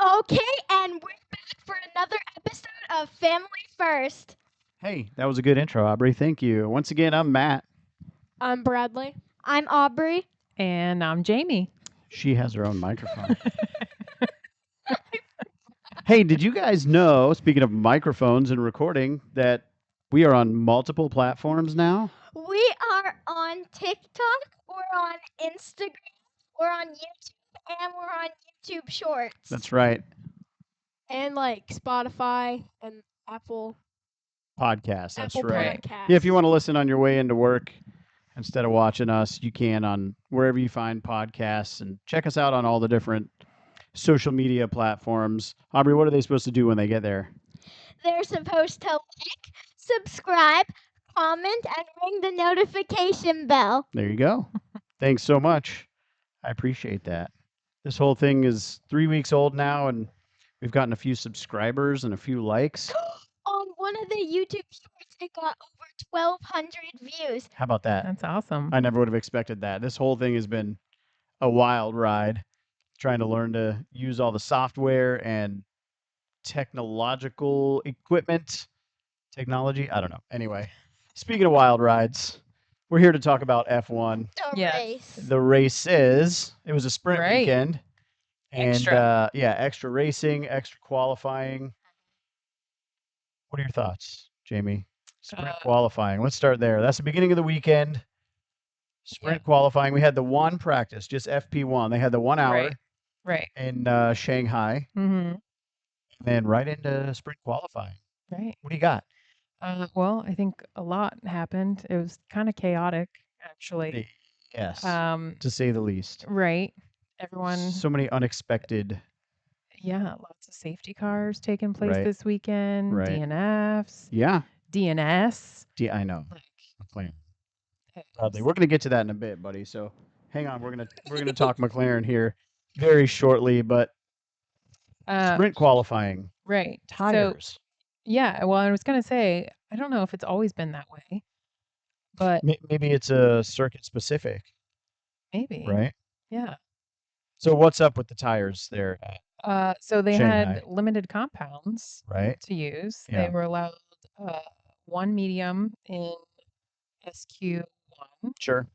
Okay, and we're back for another episode of Family First. Hey, that was a good intro, Aubrey. Thank you. Once again, I'm Matt. I'm Bradley. I'm Aubrey. And I'm Jamie. She has her own microphone. Hey, did you guys know, speaking of microphones and recording, that we are on multiple platforms now? We are on TikTok, we're on Instagram, we're on YouTube, and we're on YouTube Shorts. That's right. And like Spotify and Apple Podcast. That's Apple right. Podcasts. Yeah, if you want to listen on your way into work instead of watching us, you can on wherever you find podcasts, and check us out on all the different social media platforms. Aubrey, what are they supposed to do when they get there? They're supposed to like, subscribe, comment, and ring the notification bell. There you go. Thanks so much. I appreciate that. This whole thing is 3 weeks old now, and we've gotten a few subscribers and a few likes. On one of the YouTube Shorts, it got over 1,200 views. How about that? That's awesome. I never would have expected that. This whole thing has been a wild ride, trying to learn to use all the software and technological equipment. Technology? I don't know. Anyway, speaking of wild rides, we're here to talk about F1. The Yes. race. The race it was a sprint Right. weekend. And Extra. extra racing, extra qualifying. What are your thoughts, Jamie? Sprint qualifying. Let's start there. That's the beginning of the weekend. Sprint qualifying. We had the one practice, just FP1. They had the 1 hour Right. in Shanghai, Mm-hmm. and then right into sprint qualifying. Right. What do you got? Well, I think a lot happened. It was kind of chaotic, actually. Yes, to say the least. Right. Everyone. So many unexpected. Yeah, lots of safety cars taking place Right. this weekend. Right. DNFs. Yeah, DNS. I know. Like, McLaren. it Bradley. was- We're gonna get to that in a bit, buddy. So hang on. We're gonna talk McLaren here very shortly, but sprint qualifying right. So, tires. yeah, well, I was going to say, I don't know if it's always been that way, but Maybe it's a circuit specific, maybe. right? Yeah. So what's up with the tires there? So they Shanghai. had limited compounds Right. to use. Yeah. They were allowed one medium in SQ1, Sure.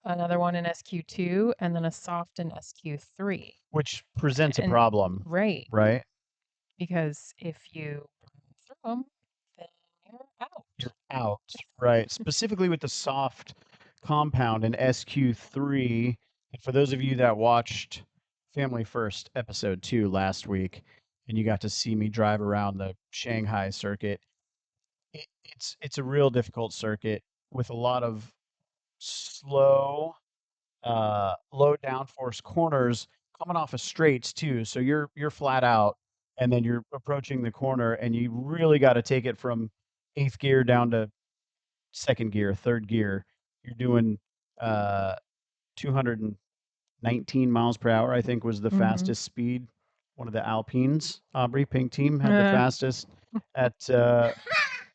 another one in SQ2, and then a soft in SQ3. Which presents a And- problem, Right. right? Because if you burn through them, then you're out. You're out, right? Specifically with the soft compound in SQ3. And for those of you that watched Family First episode 2 last week, and you got to see me drive around the Shanghai circuit, it's a real difficult circuit with a lot of slow, low downforce corners coming off of straights too. So you're flat out, and then you're approaching the corner, and you really got to take it from 8th gear down to 2nd gear, 3rd gear. You're doing 219 miles per hour, I think, was the Mhm. fastest speed. One of the Alpines, Aubrey, pink team, had the fastest at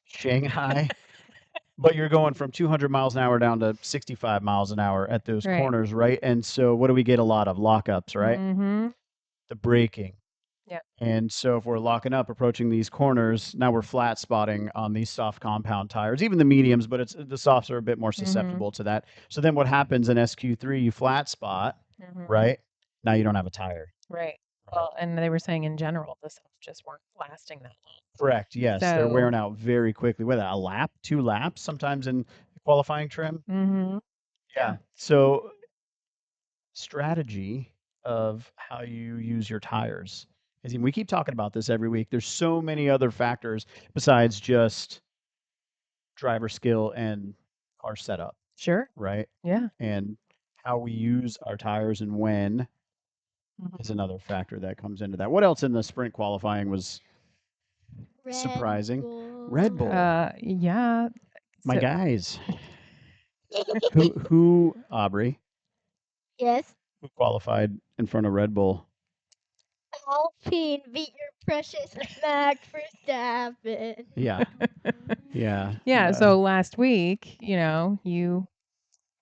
Shanghai. But you're going from 200 miles an hour down to 65 miles an hour at those Right. corners, right? And so what do we get a lot of? Lockups, right? Mm-hmm. The braking. Yep. And so if we're locking up, approaching these corners, now we're flat spotting on these soft compound tires, even the mediums, but the softs are a bit more susceptible to that. So then what happens in SQ3, you flat spot, Mm-hmm. right? Now you don't have a tire. Right. Well, and they were saying in general, the softs just weren't lasting that long. Correct. Yes. They're So- wearing out very quickly. What, a lap, 2 laps, sometimes in qualifying trim? Mm-hmm. Yeah. So strategy of how you use your tires. As in, we keep talking about this every week. There's so many other factors besides just driver skill and car setup, Sure. right? Yeah. And how we use our tires and when Mhm. is another factor that comes into that. What else in the sprint qualifying was Red surprising? Bull. Red Bull. Yeah. My So- guys. who Aubrey, Yes. who qualified in front of Red Bull? Alpine beat your precious Max Verstappen. Yeah. Yeah. Yeah, so last week, you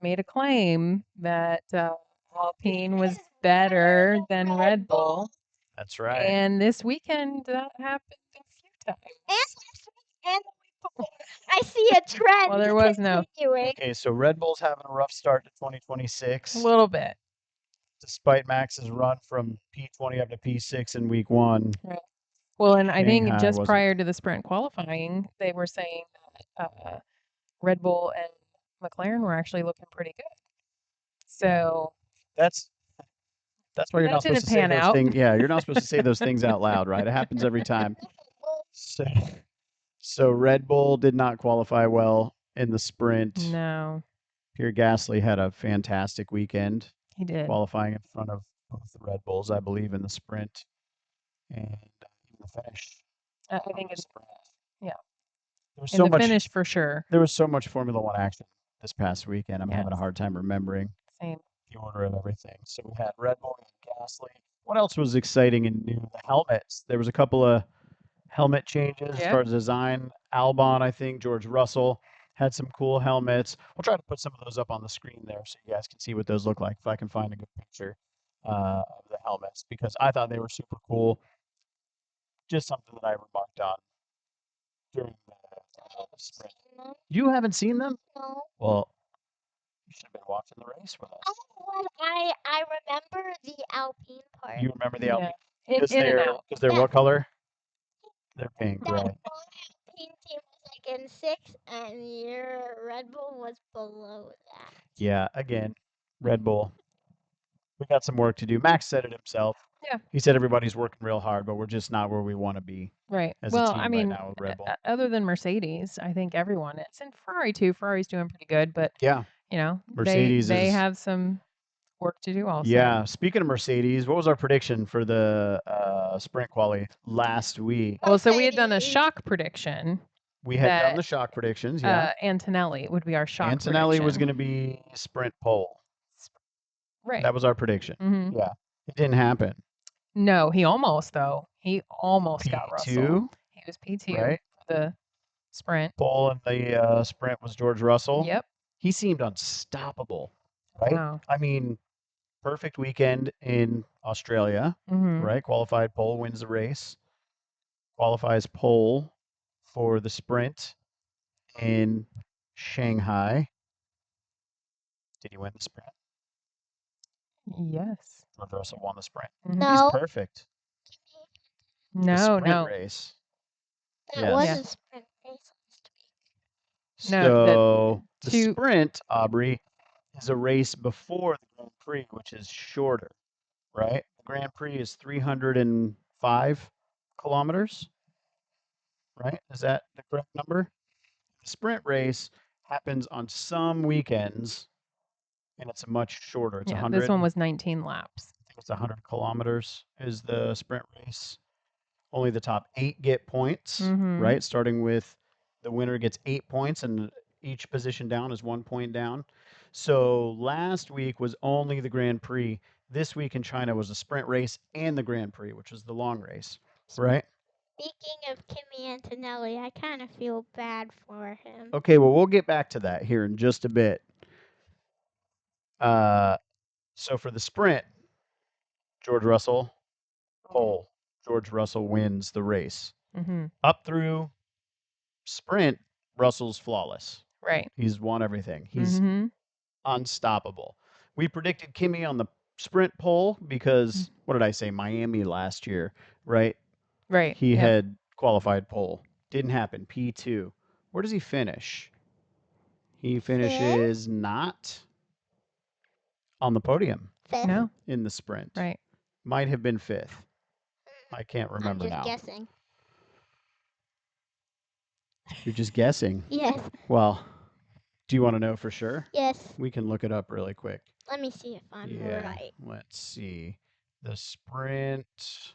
made a claim that Alpine was better than Red Bull. That's right. And this weekend, that happened a few times. And last week and the week before. I see a trend Well, there was no- continuing. Okay, so Red Bull's having a rough start to A 2026, little bit. despite Max's run from P20 up to P6 in week 1. Well, and I think Shanghai just wasn't- prior to the sprint qualifying, they were saying that Red Bull and McLaren were actually looking pretty good. So That's why you're That not supposed didn't to say pan those out. things. Yeah, you're not supposed to say those things out loud, right? It happens every time. So Red Bull did not qualify well in the sprint. no, Pierre Gasly had a fantastic weekend, he did. qualifying in front of both the Red Bulls, I believe, in the sprint and in the finish. I think it's yeah. There was in so the much. finish for sure. There was so much Formula One action this past weekend. I'm having a Yes. hard time remembering Same. the order of everything. So we had Red Bull and Gasly. What else was exciting and new? The helmets. There was a couple of helmet changes as Yep. far as design. Albon, I think, George Russell had some cool helmets. We'll try to put some of those up on the screen there so you guys can see what those look like if I can find a good picture of the helmets, because I thought they were super cool. Just something that I remarked on during the sprint. You haven't seen them? No. Well, you should have been watching the race with us. I remember the Alpine part. You remember the Yeah. Alpine? In and out. Because they're what color? They're pink, That right? one Alpine team was like in 6th, and your Red Bull was below that. Yeah, again, Red Bull. We got some work to do. Max said it himself. Yeah. He said everybody's working real hard, but we're just not where we want to be Right. as a Well, team I mean, right now with Red Bull. other than Mercedes, I think everyone is, and Ferrari too. Ferrari's doing pretty good, but Yeah. Mercedes they is- have some work to do also. Yeah. Speaking of Mercedes, what was our prediction for the sprint quali last week? Well, so we had done a Mercedes. shock prediction. We had done that, the shock predictions. Yeah. Antonelli would be our shock Antonelli was prediction. going to be sprint pole. Right. That was our prediction. hmm Yeah. It didn't happen. No, he almost though. He almost got Russell. P2, He was P2 right? for the sprint. Pole in the sprint was George Russell. Yep. He seemed unstoppable, right? Wow. I mean, perfect weekend in Australia, hmm right? Qualified pole, wins the race. Qualifies pole for the sprint in Shanghai. Did he win the sprint? Yes. George Russell won the sprint. Mhm. He's No, perfect. The No, sprint no. race. that Yes. was Yeah. a sprint race last week. No, So the two- sprint, Aubrey, is a race before the Grand Prix, which is shorter, right? The Grand Prix is 305 kilometers, right? Is that the correct number? The sprint race happens on some weekends, and it's much shorter. It's Yeah, 100. this one was 19 laps. I think it's 100 kilometers is the sprint race. Only the top 8 get points, Mhm. right? Starting with the winner gets 8 points, and each position down is 1 point down. So last week was only the Grand Prix. This week in China was the sprint race and the Grand Prix, which was the long race, right? Speaking of Kimi Antonelli, I kind of feel bad for him. Okay, well, we'll get back to that here in just a bit. So for the sprint, George Russell, pole. George Russell wins the race. hmm Up through sprint, Russell's flawless. Right. He's won everything. He's hmm unstoppable. We predicted Kimi on the sprint pole because, what did I say, Miami last year, right? Right. He Yep. had qualified pole. Didn't happen. P2. Where does he finish? He finishes not on the podium Fifth. No. in the sprint. Right. Might have been 5th. I can't remember I'm just now. guessing. You're just guessing. Yes, Well, do you want to know for sure? yes. We can look it up really quick. Let me see if I'm Yeah. right. Let's see. The sprint.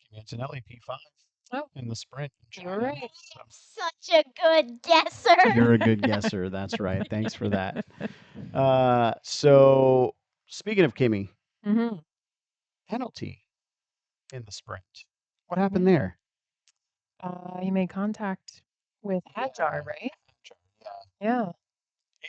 Kimi Antonelli, P5. in the sprint. in You're China. right. Such a good guesser. You're a good guesser. That's right. Thanks for that. So speaking of Kimi, Mm-hmm. penalty in the sprint. What happened there? He made contact with Hadjar, right? Yeah.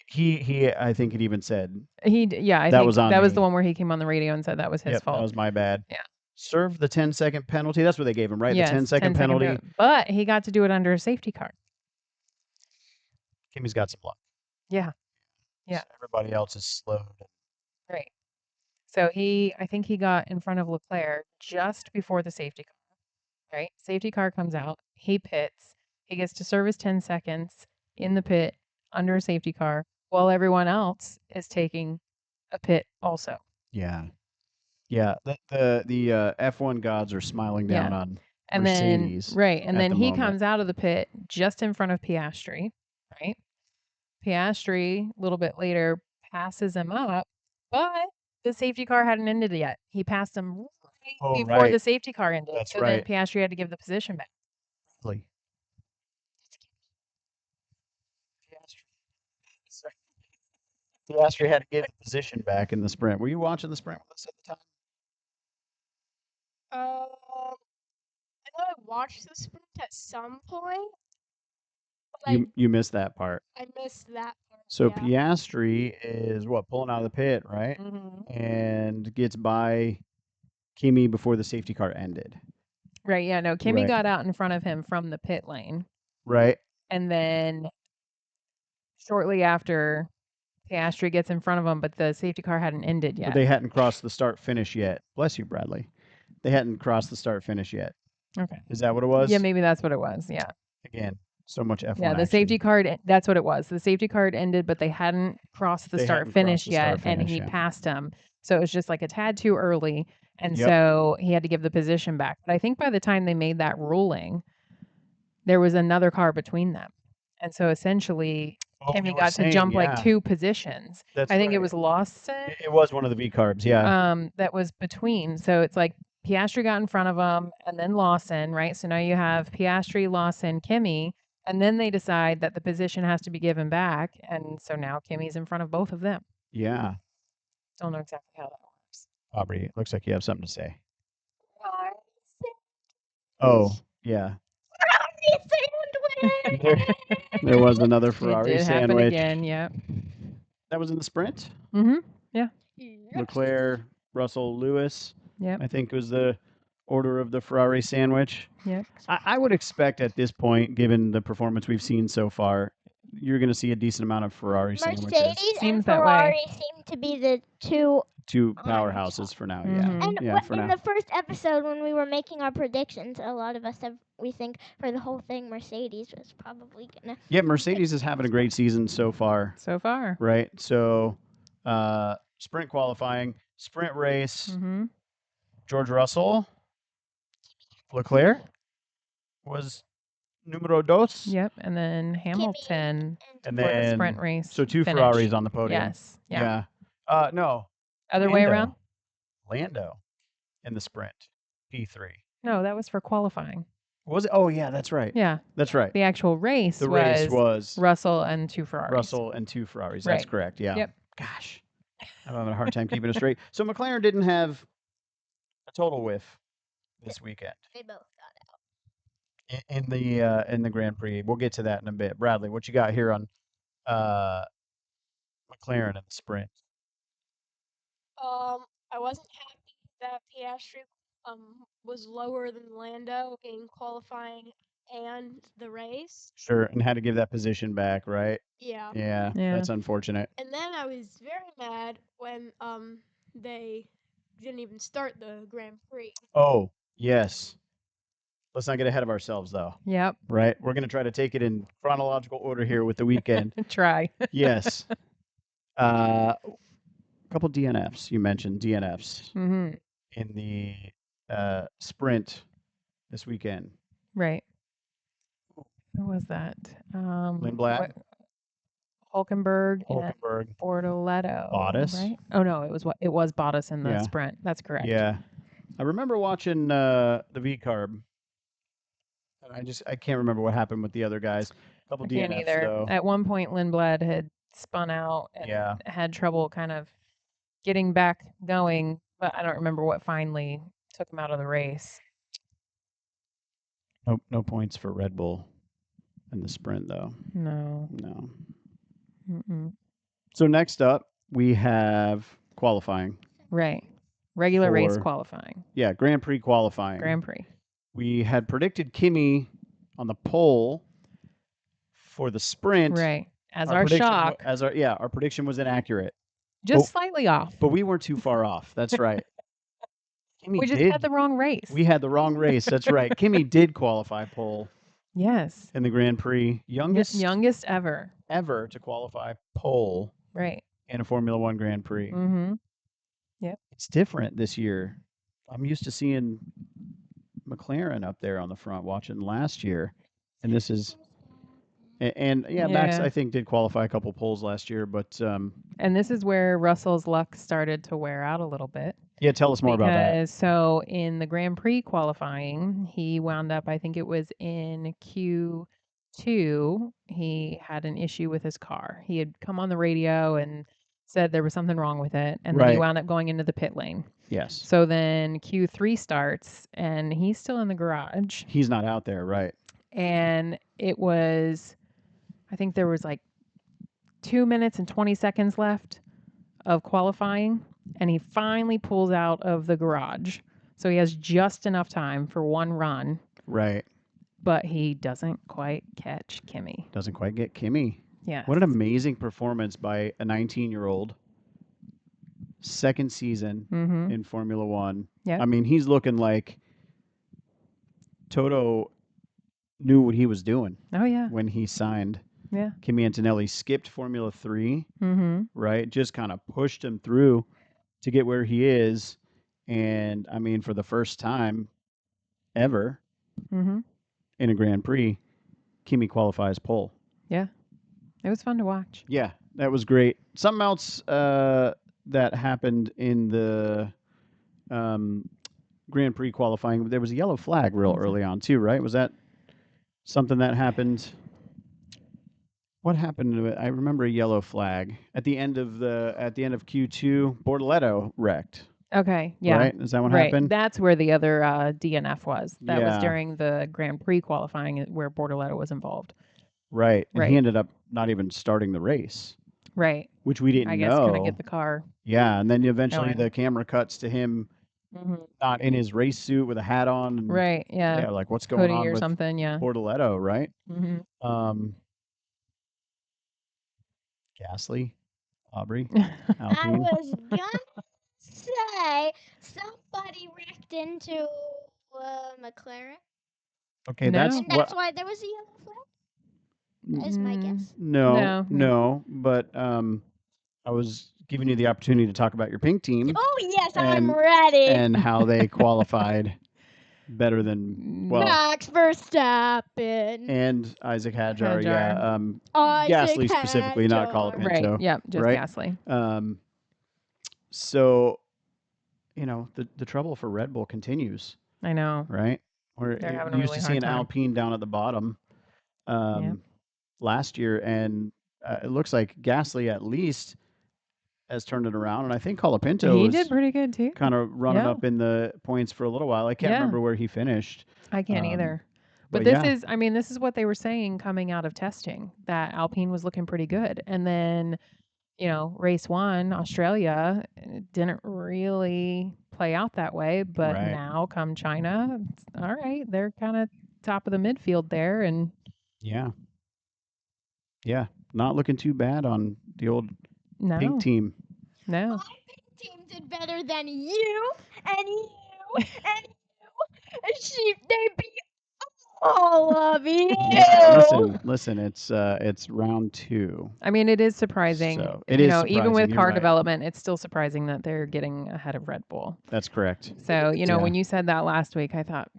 He I think it even said I That think was on that was me. the one where he came on the radio and said that was his yep, fault. that was my bad. Yeah. Serve the 10-second penalty. That's what they gave him, right? Yes, the 10-second penalty. But he got to do it under a safety car. Kimi's got some luck. Yeah. Yeah. Everybody else is slowed. Right. So I think he got in front of Leclerc just before the safety car, right? Safety car comes out, he pits, he gets to serve his 10 seconds in the pit under a safety car while everyone else is taking a pit also. Yeah. Yeah. The F1 gods are smiling down on And Mercedes. then, right. And at then the he moment. comes out of the pit just in front of Piastri, right? Piastri, a little bit later, passes him up, but the safety car hadn't ended yet. He passed him right before right. the safety car ended. That's so right. then Piastri had to give the position back. Really? Piastri had to give the position back in the sprint. Were you watching the sprint with us at the time? I know I watched the sprint at some point. But You missed that part. I missed that part. So yeah. Piastri is pulling out of the pit, right? Mm-hmm. And gets by Kimi before the safety car ended. Right. Yeah. No, Kimi Right. got out in front of him from the pit lane. Right. And then shortly after, Piastri gets in front of him, but the safety car hadn't ended yet. But they hadn't crossed the start finish yet. Bless you, Bradley. They hadn't crossed the start finish yet. Okay. Is that what it was? Yeah, maybe that's what it was. Yeah. Again, so much F1 Yeah, the action. safety card, that's what it was. The safety card ended, but they hadn't crossed the They start hadn't finish crossed the start yet, and finish he yet. passed him. So it was just like a tad too early, and Yep. so he had to give the position back. But I think by the time they made that ruling, there was another car between them. And so essentially, Oh, Kimi you were got saying, to jump yeah. like 2 positions. That's I think it right. was Lawson It was one of the V carbs, yeah. that was between. So it's like Piastri got in front of him and then Lawson, right? So now you have Piastri, Lawson, Kimi, and then they decide that the position has to be given back. And so now Kimi's in front of both of them. Yeah. Don't know exactly how that works. Aubrey, it looks like you have something to say. Oh, yeah. There was another Ferrari it did happen sandwich. again, yeah. That was in the sprint. Mm-hmm. Leclerc, Russell, Lewis. Yep. I think was the order of the Ferrari sandwich. Yep. I would expect at this point, given the performance we've seen so far, you're going to see a decent amount of Ferrari sandwiches. Mercedes Seems and that way. Ferrari seem to be the two. Two on powerhouses for now, Mhm. yeah. And Yeah, for in now. the first episode, when we were making our predictions, a lot of us we think for the whole thing, Mercedes was probably gonna. Yeah, Mercedes is having a great season so far, So far. right? So, sprint qualifying, sprint race, Mm-hmm. George Russell, Leclerc was numero dos. Yep. And then Hamilton And for the then, sprint race. so 2 finish. Ferraris on the podium. Yes. Yeah. No, Other way Lando. around? Lando in the sprint, P3. No, that was for qualifying. Was it? Oh, yeah, that's right. Yeah. That's right. The actual race The was race was Russell and 2 Ferraris. Russell and 2 Ferraris. That's Right. correct. Yeah. Yep. Gosh, I'm having a hard time keeping it straight. So McLaren didn't have a total whiff this weekend They both got out. in the Grand Prix. We'll get to that in a bit. Bradley, what you got here on McLaren in the sprint? I wasn't happy that Piastri was lower than Lando in qualifying and the race. Sure, and had to give that position back, right? Yeah. Yeah, Yeah. that's unfortunate. And then I was very mad when they didn't even start the Grand Prix. Oh, yes. Let's not get ahead of ourselves, though, Yep. right? We're going to try to take it in chronological order here with the weekend. Try. Yes. A couple DNFs. You mentioned DNFs Mm-hmm. in the sprint this weekend. Right. Who was that? Lindblad? Hulkenberg and Hulkenberg. Bortoletto. Bottas? Right? Oh no, it was Bottas in the Yeah. sprint. That's correct. Yeah. I remember watching the V carb I can't remember what happened with the other guys. A couple I can't DNFs either. though. At one point, Lindblad had spun out and Yeah. had trouble kind of getting back going, but I don't remember what finally took him out of the race. No points for Red Bull in the sprint though. No. No. Mm-mm. So next up we have qualifying. Right. Regular race For- qualifying. Yeah, Grand Prix qualifying. Grand Prix. We had predicted Kimi on the pole for the sprint. Right. As our prediction shock. Our prediction was inaccurate. Just slightly off. But we weren't too far off. That's right. Kimi We just had the wrong race. We had the wrong race. That's right. Kimi did qualify pole Yes. in the Grand Prix. Youngest ever. Ever to qualify pole Right. in a Formula One Grand Prix. Mm-hmm. It's different this year. I'm used to seeing McLaren up there on the front watching last year. And this is Max Yeah. I think did qualify a couple poles last year, but And this is where Russell's luck started to wear out a little bit. yeah, tell us more about that. Because so in the Grand Prix qualifying, he wound up, I think it was in Q2, he had an issue with his car. He had come on the radio and said there was something wrong with it, and then he Right. wound up going into the pit lane. Yes. So then Q3 starts, and he's still in the garage, He's not out there, right? and it was, I think there was like 2 minutes and 20 seconds left of qualifying, and he finally pulls out of the garage. So he has just enough time for one run, Right. but he doesn't quite catch Kimi. Doesn't quite get Kimi. Yeah. What an amazing performance by a 19-year-old. Second season Mm-hmm. in Formula One. Yep. I mean, he's looking like Toto knew what he was doing Oh, yeah. when he signed. Yeah. Kimi Antonelli skipped Formula 3, Mm-hmm. right? Just kind of pushed him through to get where he is. And, I mean, for the first time ever Mm-hmm. in a Grand Prix, Kimi qualifies pole. It was fun to watch. Yeah, that was great. Something else that happened in the Grand Prix qualifying, there was a yellow flag real Okay. early on too, right? Was that something that happened? What happened to it? I remember a yellow flag at the end of Q2. Bortoletto wrecked. Okay. Yeah. Right? Is that what Right. happened? That's where the other DNF was. That was Yeah. during the Grand Prix qualifying where Bortoletto was involved. Right. And Right. he ended up not even starting the race, Right. which we didn't I guess know. couldn't get the car. Yeah, and then eventually Going. the camera cuts to him Mm-hmm. not in his race suit with a hat on. And, Right. Yeah. Yeah, like what's going Hoodie on or with something. Yeah. Bortoletto, right? Mm-hmm. Gasly, Aubrey, I Alpine. was gonna say somebody wrecked into McLaren, Okay, No. that's and what. that's why there was a yellow flag. Is my guess. No, but I was giving you the opportunity to talk about your pink team Oh yes, I'm And- ready. and how they qualified better than well, Max Verstappen. and Isaac Hadjar. Yeah, Isaac Gasly specifically, not Hadjar. Colapinto. Right. Yep. Just right? Gasly. So, the trouble for Red Bull continues, I know. right? We're They're having a used really to hard seeing time. Alpine down at the bottom last year, and it looks like Gasly at least has turned it around, and I think Colapinto He was did pretty good too. kind of running Yeah. up in the points for a little while. I can't Yeah. remember where he finished. I can't Um, either. But yeah. this is what they were saying coming out of testing, that Alpine was looking pretty good. And then, race 1, Australia, it didn't really play out that way. But Right. now come China, it's, all right, they're kind of top of the midfield there. And Yeah. Yeah. Not looking too bad on the old no, pink team. no. My pink team did better than you and you and you. They beat all of you. Listen, it's round 2. I mean, it is surprising. So, it you is know, even surprising, with you're car right. development, it's still surprising that they're getting ahead of Red Bull. That's correct. So, Yeah. when you said that last week, I thought,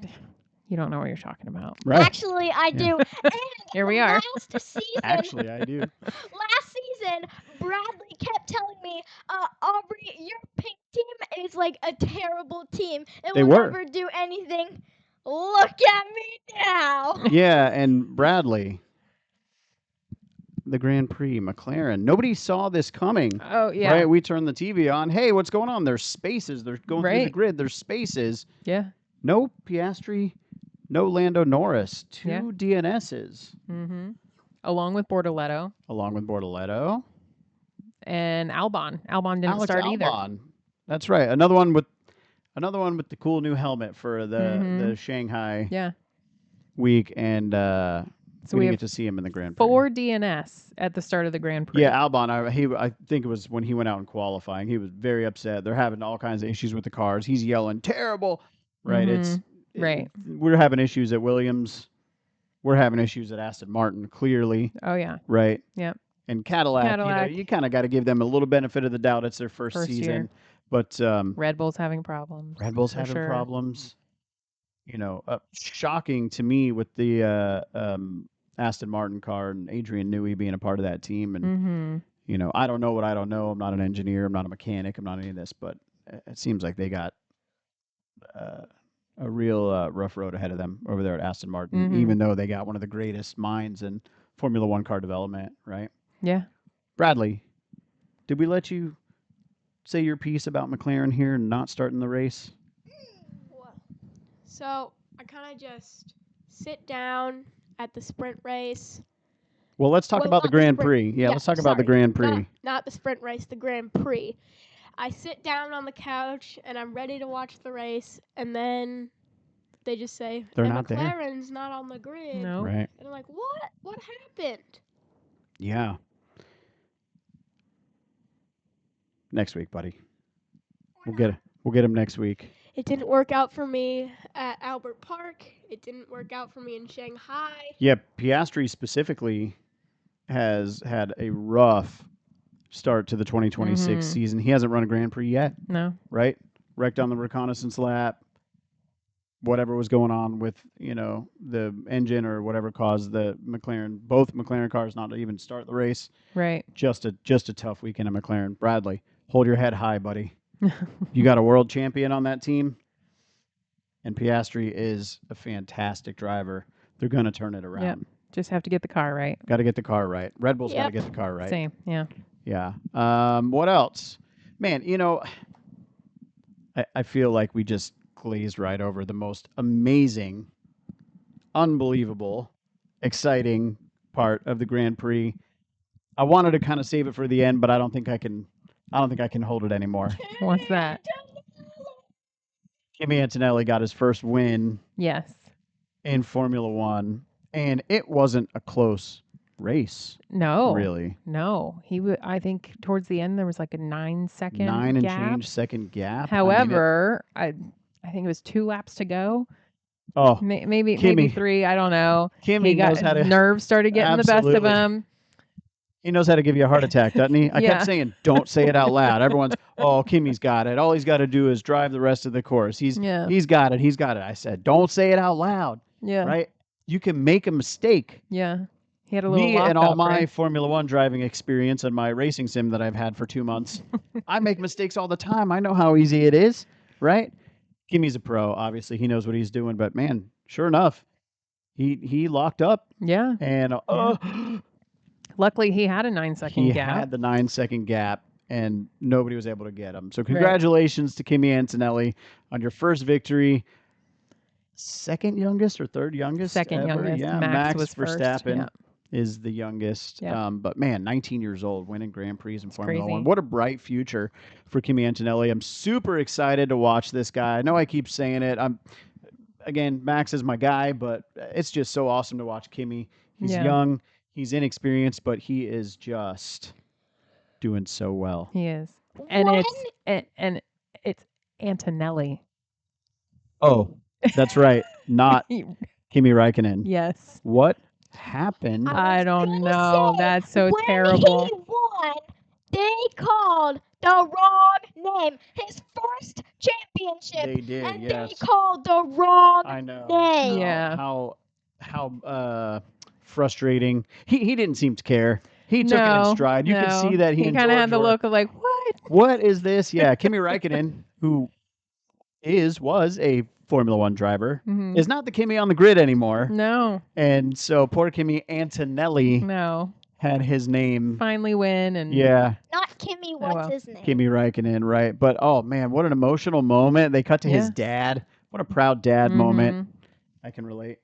you don't know what you're talking about. Right. Actually, I do. And Here we are. Last season, Actually, I do. last season, Bradley kept telling me, Aubrey, your pink team is like a terrible team. It They will were. never do anything. Look at me now. Yeah, and Bradley, the Grand Prix, McLaren. Nobody saw this coming. Oh yeah. Right? We turned the TV on. Hey, what's going on? There's spaces. They're going through the Right. grid. There's spaces. Yeah. No Piastri, no Lando Norris. 2 Yeah. DNSs. Mm-hmm. Along with Bortoletto Along with Bortoletto. and Albon. Albon didn't Alex start either. Albon. That's right. Another one with the cool new helmet for the Shanghai Yeah. week, and So we we didn't have get to see him in the Grand Prix. 4 DNS at the start of the Grand Prix. Yeah, Albon. I think it was when he went out in qualifying. He was very upset. They're having all kinds of issues with the cars. He's yelling, "Terrible!" Right? Right. We're having issues at Williams. We're having issues at Aston Martin. Clearly, Oh yeah. right? Yep. And Cadillac, Cadillac. you kind of got to give them a little benefit of the doubt. It's their first First season, year. but Red Bull's having problems. Red Bull's for having sure. problems. Shocking to me with the Aston Martin car and Adrian Newey being a part of that team. And Mm-hmm. I don't know what I don't know. I'm not an engineer. I'm not a mechanic. I'm not any of this. But it seems like they got a real rough road ahead of them over there at Aston Martin, Mhm. even though they got one of the greatest minds in Formula One car development, right? Yeah. Bradley, did we let you say your piece about McLaren here and not starting the race? So I kind of just sit down at the sprint race. Well, let's talk Well, about the not the Grand sprint- Prix. Yeah, yeah, let's talk about the sorry, Grand Prix. Not the sprint race, the Grand Prix. I sit down on the couch and I'm ready to watch the race, and then they just say, They're "And not there." McLaren's not on the grid." No. Right. And I'm like, what? What happened? Yeah. Next week, buddy. We'll get him next week. It didn't work out for me at Albert Park. It didn't work out for me in Shanghai. Yeah, Piastri specifically has had a rough start to the 2026 Mhm. season. He hasn't run a Grand Prix yet, No. right? Wrecked on the reconnaissance lap. Whatever was going on with, the engine or whatever caused both McLaren cars not to even start the race. Right. Just a tough weekend at McLaren. Bradley, hold your head high, buddy. You got a world champion on that team, and Piastri is a fantastic driver. They're going to turn it around. Yep. Just have to get the car right. Got to get the car right. Red Bull's got to Yep. get the car right. Same. Yeah. Yeah. What else? Man, I feel like we just glazed right over the most amazing, unbelievable, exciting part of the Grand Prix. I wanted to kind of save it for the end, but I don't think I can hold it anymore. What's that? Kimi Antonelli got his first win Yes. in Formula One, and it wasn't a close race, No. really. No. I think towards the end there was like a 9-second 9 and gap. change second gap. However, I think it was 2 laps to go. Oh, Maybe Kimi. 3. I don't know. Kimi He got knows how to. nerves started getting the best of Absolutely. him. He knows how to give you a heart attack, doesn't he? I Yeah. kept saying, "Don't say it out loud." Everyone's, "Oh, Kimi's got it. All he's got to do is drive the rest of the course. He's got it. He's got it." I said, "Don't say it out loud." Yeah. Right? You can make a mistake. Yeah. He had a little Me and lockout all my break. Formula One driving experience and my racing sim that I've had for 2 months, I make mistakes all the time. I know how easy it is, right? Kimi's a pro. Obviously, he knows what he's doing. But man, sure enough, he locked up, Yeah. and Luckily, he had a 9-second he gap. had the 9-second gap, and nobody was able to get him. So congratulations to Kimi Antonelli on your first victory. Second youngest or third youngest? Second ever? youngest. Yeah, Max was first. Verstappen Yeah. is the youngest. Yeah. But man, 19 years old, winning Grand Prix in Formula crazy. One. What a bright future for Kimi Antonelli. I'm super excited to watch this guy. I know I keep saying it. Again, Max is my guy, but it's just so awesome to watch Kimi. He's Yeah. young, he's inexperienced, but he is just doing so well. He is. And When- it's Antonelli. Oh, that's right. Not Kimi Raikonen. Yes. What happened? I was don't gonna know. say, That's so when terrible. he won, they called the wrong name. His first championship. They did, and yes. they called the wrong I know. name. Yeah. How frustrating. He didn't seem to care. He took it in stride. You could see that he kind of had the enjoyed look of like, what? What is this? Yeah, Kimi Raikkonen, who was a Formula One driver, Mhm. is not the Kimi on the grid anymore. No, And so poor Kimi Antonelli no. had his name. Finally win and Yeah, Not Kimmy. What's well. his name? Kimi Raikonen, right? But oh man, what an emotional moment. They cut to his Yeah. dad. What a proud dad moment. Mhm. I can relate.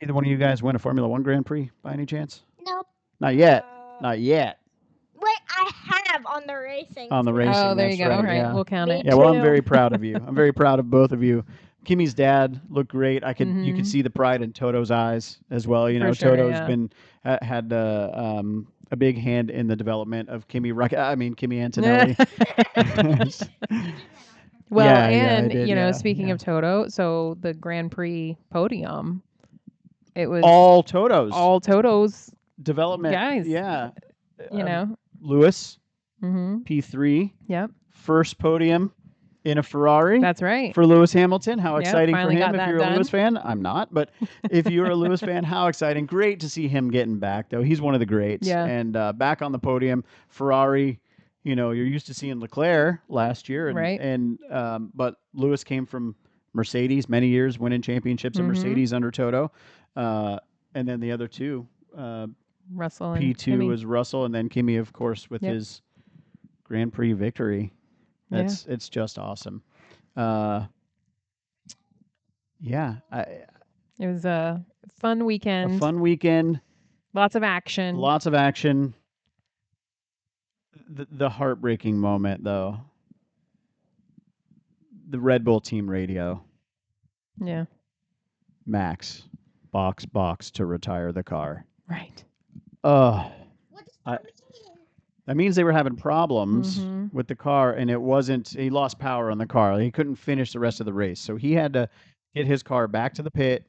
Either one of you guys win a Formula One Grand Prix by any chance? Nope. Not yet. Not yet. Wait, I have on the racing. On the team. racing, Oh, there you that's go. right, Right, yeah. we'll count Me it. Yeah, well, I'm too. very proud of you. I'm very proud of both of you. Kimi's dad looked great. You could Mhm. see the pride in Toto's eyes as well. You For know, sure, Toto's yeah. been had a big hand in the development of Kimi Antonelli. Well, Yeah, and I did, you know, yeah, speaking yeah. of Toto, so the Grand Prix podium, it was All Toto's all Toto's development. guys. Yeah. You know. Lewis, Mm-hmm. P3, Yep, first podium in a Ferrari. that's right. For Lewis Hamilton. How Yep, exciting for finally got him if that you're a Lewis done. fan. I'm not, but if you're a Lewis fan, how exciting. Great to see him getting back, though. He's one of the greats. Yeah. And back on the podium, Ferrari, you know, you're used to seeing Leclerc last year. Right. But Lewis came from Mercedes many years, winning championships at Mhm. Mercedes under Toto. And then the other two, Russell and P2 Kimi. was Russell, and then Kimi, of course, with Yep. his Grand Prix victory. Yeah. It's just awesome. Yeah, It was a fun weekend. a fun weekend, Lots of action. lots of action. The heartbreaking moment, though, the Red Bull team radio, Yeah. Max, box to retire the car. Right. Oh, What does I- that mean? that means they were having problems Mhm. with the car, and he lost power on the car. He couldn't finish the rest of the race, so he had to get his car back to the pit,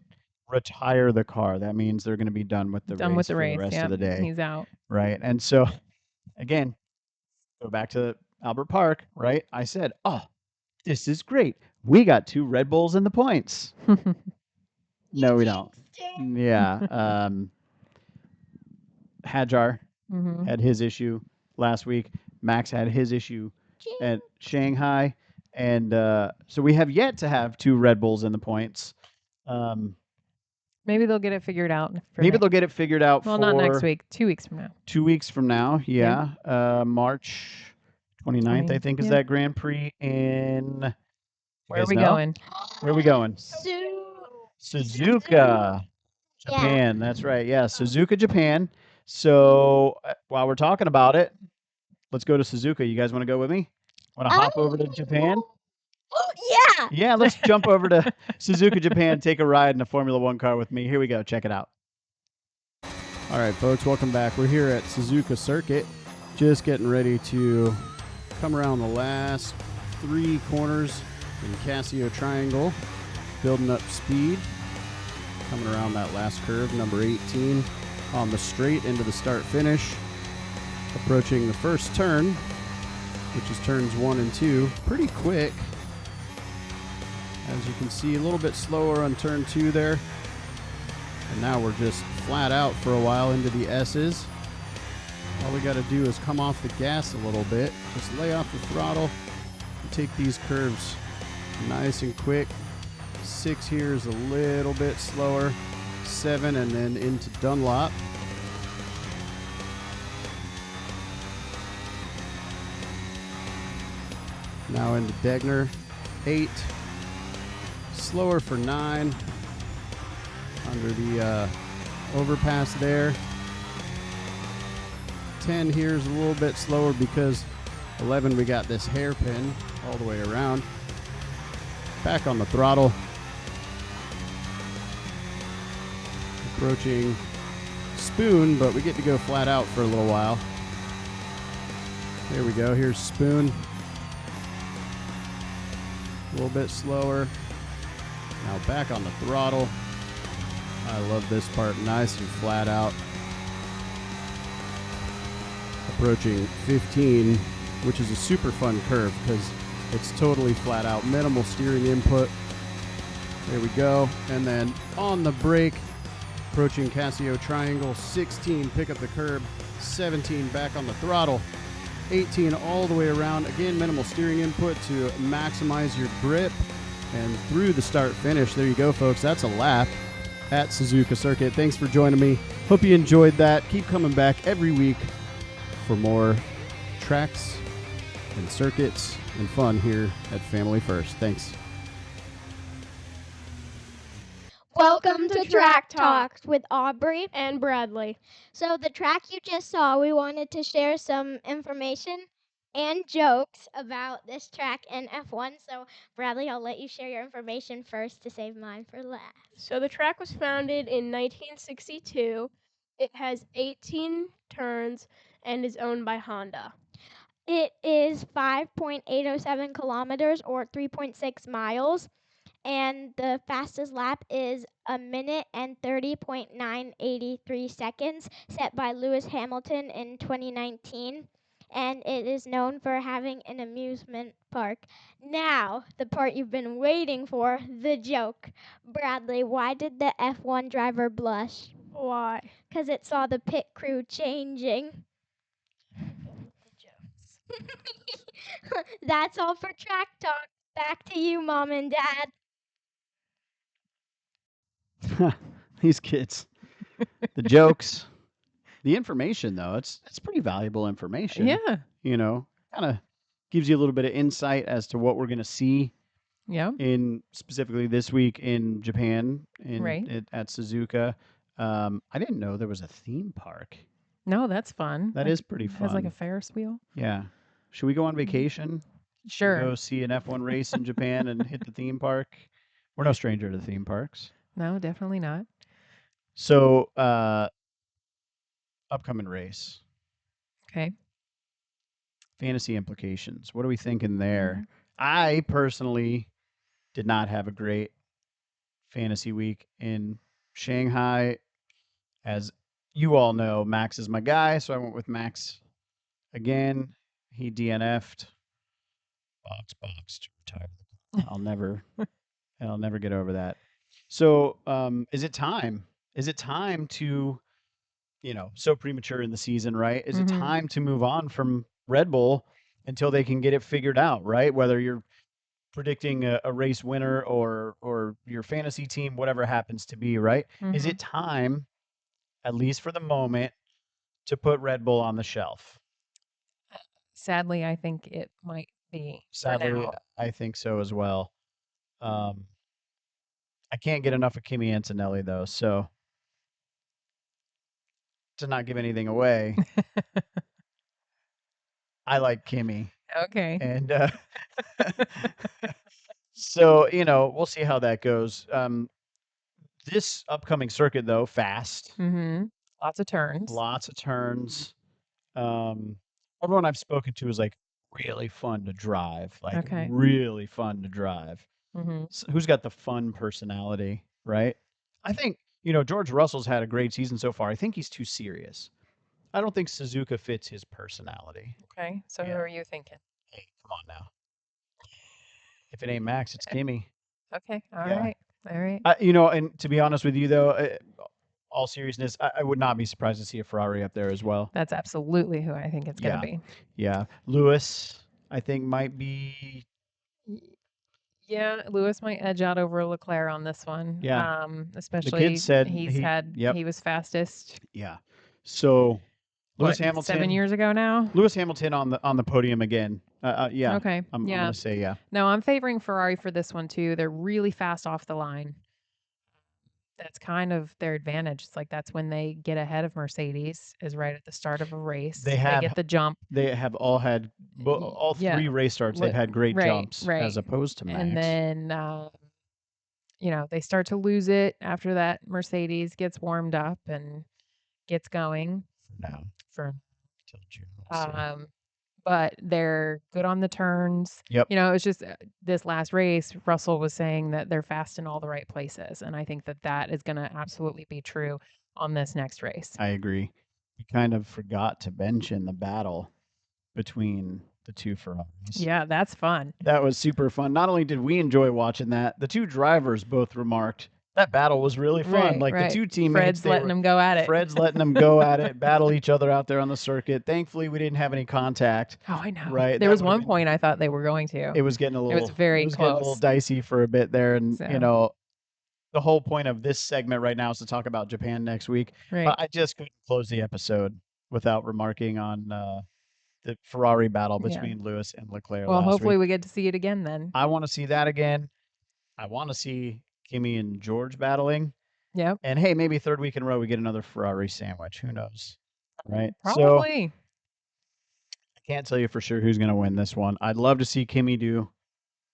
retire the car. That means they're going to be done with the Done race with the for race. the rest Yeah. of the day. He's out. Right. And so, again, go back to Albert Park, right? I said, oh, this is great. We got 2 Red Bulls in the points. No, we don't. Yeah. Hajar Mhm. had his issue last week. Max had his issue at Shanghai. And so we have yet to have 2 Red Bulls in the points. Maybe they'll get it figured out. Maybe they'll get it figured out Well, for not next week. 2 weeks from now. 2 weeks from now. Yeah. March 29th, I think, is Yeah. that Grand Prix in. Where are guys we know? going? Where are we going? Suzuka, Yeah. Japan. That's right. Yeah, Suzuka, Japan. So while we're talking about it, let's go to Suzuka. You guys want to go with me? Want to hop over to Japan? Yeah. Yeah, let's jump over to Suzuka, Japan, take a ride in a Formula One car with me. Here we go. Check it out. All right, folks, welcome back. We're here at Suzuka Circuit, just getting ready to come around the last 3 corners in Casio Triangle, building up speed, coming around that last curve, number 18, on the straight into the start-finish, approaching the first turn, which is turns 1 and 2, pretty quick. As you can see, a little bit slower on turn 2 there. And now we're just flat out for a while into the S's. All we got to do is come off the gas a little bit, just lay off the throttle, and take these curves nice and quick. 6 here is a little bit slower, 7 and then into Dunlop. Now into Degner, 8. Slower for 9 under the overpass there. 10 here is a little bit slower because 11 we got this hairpin all the way around. Back on the throttle. Approaching Spoon, but we get to go flat out for a little while. Here we go. Here's Spoon. A little bit slower. Now back on the throttle. I love this part, nice and flat out. Approaching 15, which is a super fun curve because it's totally flat out, minimal steering input. There we go. And then on the brake, approaching Casio Triangle, 16, pick up the curb, 17, back on the throttle. 18 all the way around. Again, minimal steering input to maximize your grip. And through the start-finish, there you go, folks. That's a lap at Suzuka Circuit. Thanks for joining me. Hope you enjoyed that. Keep coming back every week for more tracks and circuits and fun here at Family First. Thanks. Welcome to Track Talks with Aubrey. And Bradley. So the track you just saw, we wanted to share some information and jokes about this track in F1. So Bradley, I'll let you share your information first to save mine for last. So the track was founded in 1962. It has 18 turns and is owned by Honda. It is 5.807 kilometers or 3.6 miles. And the fastest lap is 1 minute and 30.983 seconds, set by Lewis Hamilton in 2019. And it is known for having an amusement park. Now, the part you've been waiting for, the joke. Bradley, why did the F1 driver blush? Why? 'Cause it saw the pit crew changing. That's all for Track Talk. Back to you, Mom and Dad. These kids. The jokes. The information, though, it's pretty valuable information. Yeah. You know, kind of gives you a little bit of insight as to what we're going to see Yeah. in specifically this week in Japan Right. at Suzuka. I didn't know there was a theme park. No, that's fun. That is pretty It fun. has like a Ferris wheel. Yeah. Should we go on vacation? Sure. Go see an F1 race in Japan and hit the theme park? We're no stranger to theme parks. No, definitely not. So, upcoming race. Okay. Fantasy implications. What are we thinking there? I personally did not have a great fantasy week in Shanghai. As you all know, Max is my guy, so I went with Max again. He DNF'd. Box to retire. I'll never get over that. So, is it time? Is it time to, so premature in the season, right? Is it Mhm. time to move on from Red Bull until they can get it figured out, right? Whether you're predicting a race winner or your fantasy team, whatever happens to be, right? Is Mhm. it time, at least for the moment, to put Red Bull on the shelf? Sadly, I think it might be. for Sadly, now. I think so as well. I can't get enough of Kimi Antonelli though, so to not give anything away, I like Kimi, Okay. and so we'll see how that goes. This upcoming circuit though, fast, Mm-hmm. Lots of turns. lots of turns. Everyone I've spoken to is like really fun to drive, like Okay. really fun to drive. Mm-hmm. Who's got the fun personality, right? I think, George Russell's had a great season so far. I think he's too serious. I don't think Suzuka fits his personality. Okay. So Yeah. who are you thinking? Hey, come on now. If it ain't Max, it's Kimi. Okay. All Yeah. right. All right. And to be honest with you, though, all seriousness, I would not be surprised to see a Ferrari up there as well. That's absolutely who I think it's going Yeah. to be. Yeah. Lewis, I think, might be. Yeah, Lewis might edge out over Leclerc on this one. Yeah. Especially said he was fastest. Yeah. So Lewis what, Hamilton 7 years ago now. Lewis Hamilton on the podium again. Yeah. Okay. I'm yeah. gonna say yeah. No, I'm favoring Ferrari for this one too. They're really fast off the line. That's kind of their advantage. It's like that's when they get ahead of Mercedes is right at the start of a race. They get the jump. They have all had all Yeah. three race starts. They've had great Right, jumps right. as opposed to Max. And then they start to lose it after that Mercedes gets warmed up and gets going. now For till June. we'll see. but they're good on the turns. Yep. It's just this last race, Russell was saying that they're fast in all the right places. And I think that is going to absolutely be true on this next race. I agree. We kind of forgot to mention the battle between the two Ferraris. Yeah, that's fun. That was super fun. Not only did we enjoy watching that, the two drivers both remarked That battle was really fun. Right, The right. two teammates, Fred's letting them go at it. Fred's letting them go at it, battle each other out there on the circuit. Thankfully, we didn't have any contact. Oh, I know. Right, There that was would've one been- point I thought they were going to. It was getting a little. very It was getting a little close. dicey for a bit there, and So. the whole point of this segment right now is to talk about Japan next week. Right. But I just couldn't close the episode without remarking on the Ferrari battle Yeah. between Lewis and Leclerc. Well, last hopefully week. we get to see it again then. I want to see that again. I want to see Kimi and George battling. Yep. And hey, maybe third week in a row we get another Ferrari sandwich. Who knows? Right? So Probably. I can't tell you for sure who's going to win this one. I'd love to see Kimi do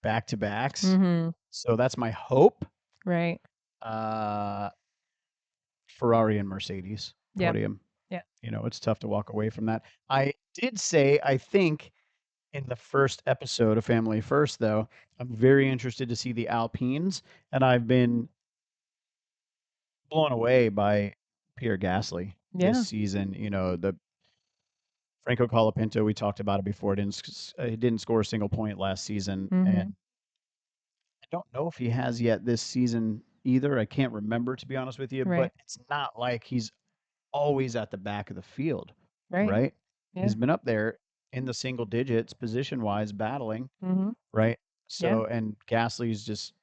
back-to-backs. Mm-hmm. So that's my hope. Right. Ferrari and Mercedes Yep. podium. Yeah. It's tough to walk away from that. I did say, I think in the first episode of Family First, though, I'm very interested to see the Alpines, and I've been blown away by Pierre Gasly Yeah. this season. The Franco Colapinto, we talked about it before, didn't score a single point last season, Mhm. and I don't know if he has yet this season either. I can't remember, to be honest with you, Right. but it's not like he's always at the back of the field, Right. right? Yeah. He's been up there in the single digits position-wise battling, Mm-hmm. right? So, and Gasly's just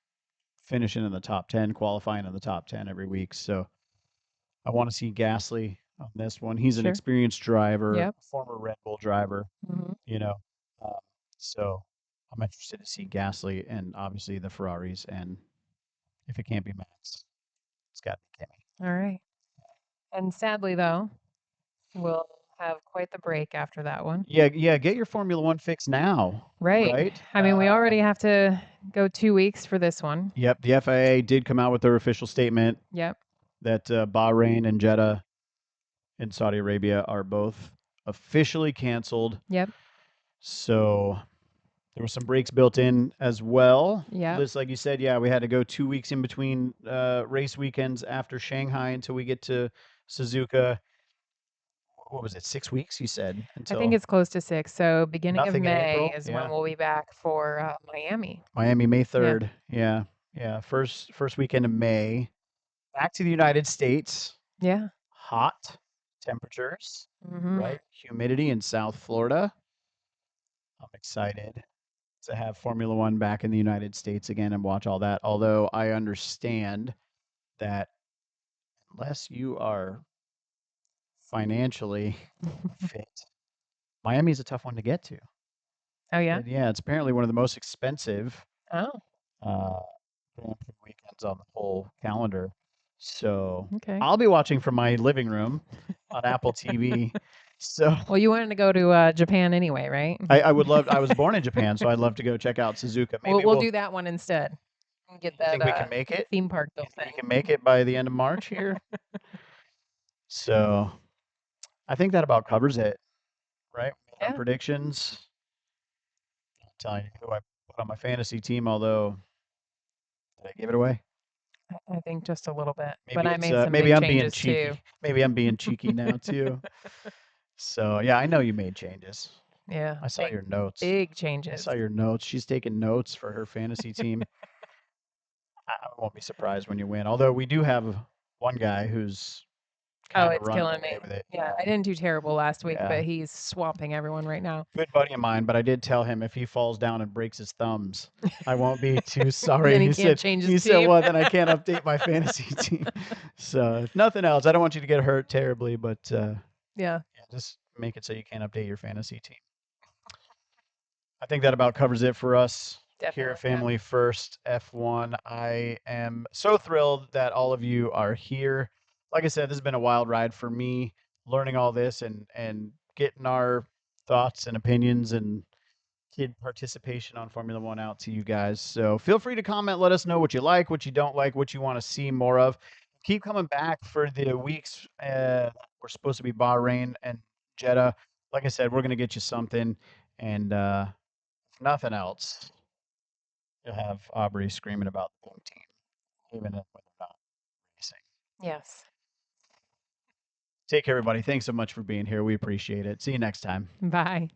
finishing in the top 10, qualifying in the top 10 every week. So I want to see Gasly on this one. He's an Sure. experienced driver, Yep. former Red Bull driver, Mm-hmm. so I'm interested to see Gasly and obviously the Ferraris. And if it can't be Max, it's got to be Kimi. All right. And sadly, though, we'll have quite the break after that one. Yeah, get your Formula One fix now. Right. I mean, we already have to go 2 weeks for this one. Yep, the FIA did come out with their official statement Yep. that Bahrain and Jeddah in Saudi Arabia are both officially canceled. Yep. So there were some breaks built in as well. Yep. Just like you said, we had to go 2 weeks in between race weekends after Shanghai until we get to Suzuka. What was it, 6 weeks, you said? I think it's close to 6. So beginning of Nothing in May April? is Yeah. when we'll be back for Miami. Miami, May 3rd. Yeah. First weekend of May. Back to the United States. Yeah. Hot temperatures, Mm-hmm. right? Humidity in South Florida. I'm excited to have Formula One back in the United States again and watch all that. Although I understand that unless you are financially fit, Miami's a tough one to get to. Oh, yeah? Yeah, it's apparently one of the most expensive Oh, Grand Prix weekends on the whole calendar. So okay. I'll be watching from my living room on Apple TV. So Well, you wanted to go to Japan anyway, right? I would love. I was born in Japan, so I'd love to go check out Suzuka. Maybe We'll do that one instead. And get You that think we can make it? theme park You built think in. we can make it by the end of March here? So I think that about covers it, right? Yeah. Predictions. I'm telling you who I put on my fantasy team, although did I give it away? I think just a little bit. Maybe But I it's, made some maybe big I'm being changes cheeky. too. Maybe I'm being cheeky now too. So yeah, I know you made changes. Yeah. I saw your notes. Big I changes. saw your notes. She's taking notes for her fantasy team. I won't be surprised when you win. Although we do have one guy who's Oh, kinda it's running killing away me. with it. Yeah, I didn't do terrible last week, Yeah. but he's swamping everyone right now. Good buddy of mine, but I did tell him if he falls down and breaks his thumbs, I won't be too sorry. Then he he can't said, change he his said, team. well, then I can't update my fantasy team. So if nothing else, I don't want you to get hurt terribly, but Yeah. just make it so you can't update your fantasy team. I think that about covers it for us here Definitely. at Family First F1. I am so thrilled that all of you are here. Like I said, this has been a wild ride for me, learning all this and getting our thoughts and opinions and kid participation on Formula One out to you guys. So feel free to comment. Let us know what you like, what you don't like, what you want to see more of. Keep coming back for the weeks. We're supposed to be Bahrain and Jeddah. Like I said, we're going to get you something. And if nothing else, you'll have Aubrey screaming about the home team, even if they're not racing. Yes. Take care, everybody. Thanks so much for being here. We appreciate it. See you next time. Bye.